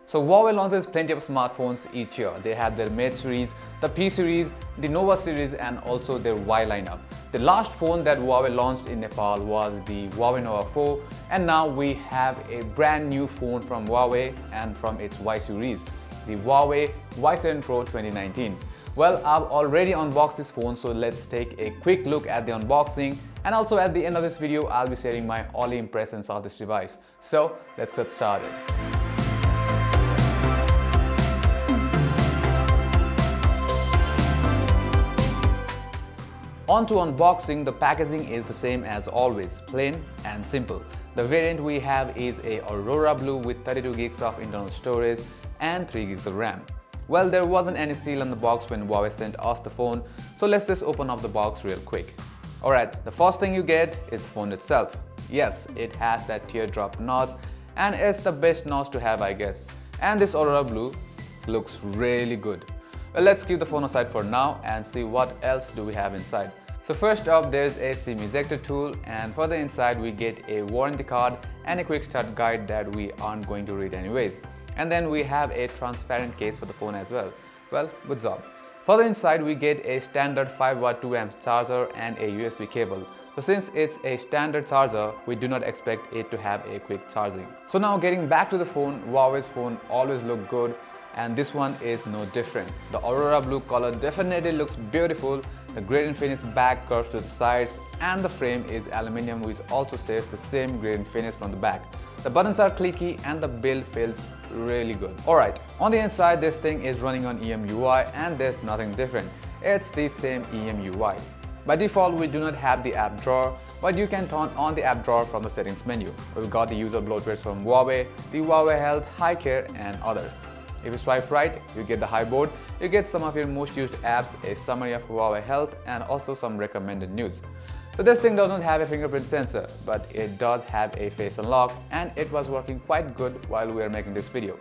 So Huawei launches plenty of smartphones each year. They have their Mate series, the P series, the Nova series and also their Y lineup. The last phone that Huawei launched in Nepal was the Huawei Nova 4, and now we have a brand new phone from Huawei and from its Y series, the Huawei Y7 Pro 2019. Well, I've already unboxed this phone, so let's take a quick look at the unboxing, and also at the end of this video I'll be sharing my early impressions of this device. So let's get started. On to unboxing, the packaging is the same as always, plain and simple. The variant we have is a Aurora Blue with 32 gigs of internal storage and 3 gigs of RAM. Well, there wasn't any seal on the box when Huawei sent us the phone, so let's just open up the box real quick. Alright, the first thing you get is the phone itself. Yes, it has that teardrop notch and it's the best notch to have, I guess. And this Aurora Blue looks really good. Well, let's keep the phone aside for now and see what else do we have inside. So first up, there's a SIM ejector tool, and further inside we get a warranty card and a quick start guide that we aren't going to read anyways. And then we have a transparent case for the phone as well. Well, good job. Further inside we get a standard 5W 2A charger and a USB cable. So since it's a standard charger, we do not expect it to have a quick charging. So now getting back to the phone, Huawei's phone always look good, and this one is no different. The Aurora Blue color definitely looks beautiful. The gradient finish back curves to the sides, and the frame is aluminium, which also shares the same gradient finish from the back. The buttons are clicky and the build feels really good. Alright, on the inside this thing is running on EMUI and there's nothing different. It's the same EMUI. By default we do not have the app drawer, but you can turn on the app drawer from the settings menu. We've got the user bloatwares from Huawei, the Huawei Health, High Care and others. If you swipe right, you get the high board, you get some of your most used apps, a summary of Huawei Health and also some recommended news. So this thing does not have a fingerprint sensor, but it does have a face unlock and it was working quite good while we were making this video.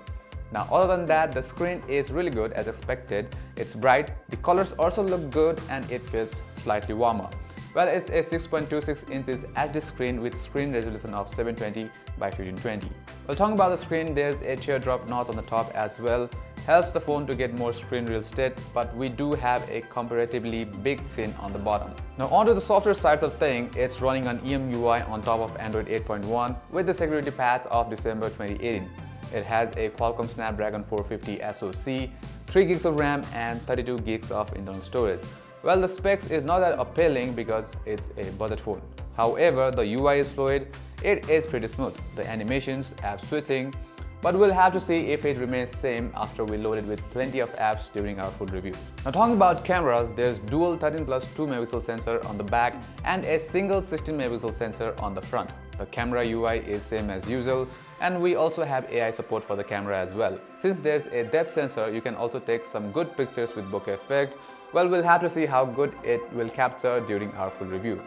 Now other than that, the screen is really good as expected. It's bright, the colors also look good and it feels slightly warmer. Well, it's a 6.26 inches HD screen with screen resolution of 720 by 1520. Well, talking about the screen, there's a teardrop notch on the top as well. Helps the phone to get more screen real estate, but we do have a comparatively big chin on the bottom. Now onto the software side of things, it's running on EMUI on top of Android 8.1 with the security patch of December 2018. It has a Qualcomm Snapdragon 450 SoC, 3 gigs of RAM and 32 gigs of internal storage. Well, the specs is not that appealing because it's a budget phone. However, the UI is fluid, it is pretty smooth. The animations, app switching, but we'll have to see if it remains same after we load it with plenty of apps during our full review. Now talking about cameras, there's dual 13+2 megapixel sensor on the back and a single 16 megapixel sensor on the front. The camera UI is same as usual, and we also have AI support for the camera as well. Since there's a depth sensor, you can also take some good pictures with bokeh effect. Well, we'll have to see how good it will capture during our full review.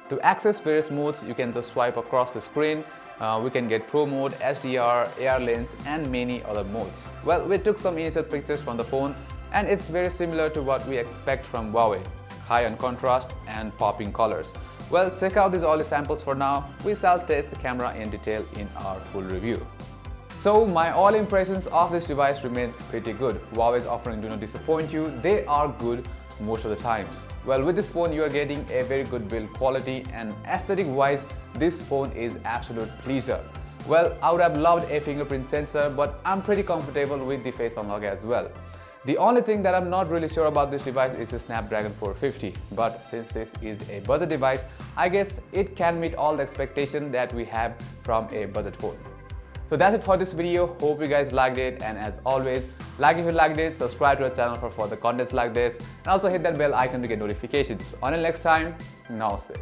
To access various modes, you can just swipe across the screen. We can get Pro mode, HDR, AR lens and many other modes. Well, we took some initial pictures from the phone and it's very similar to what we expect from Huawei. High on contrast and popping colors. Well, check out these early samples for now. We shall test the camera in detail in our full review. So my all impressions of this device remains pretty good. Huawei's offering do not disappoint you. They are good most of the times. Well, with this phone you are getting a very good build quality, and aesthetic wise this phone is absolute pleasure. Well, I would have loved a fingerprint sensor, but I'm pretty comfortable with the face unlock as well. The only thing that I'm not really sure about this device is the Snapdragon 450, but since this is a budget device, I guess it can meet all the expectations that we have from a budget phone. So that's it for this video. Hope you guys liked it, and as always, like if you liked it, subscribe to our channel for further contents like this, and also hit that bell icon to get notifications. Until next time, namaste.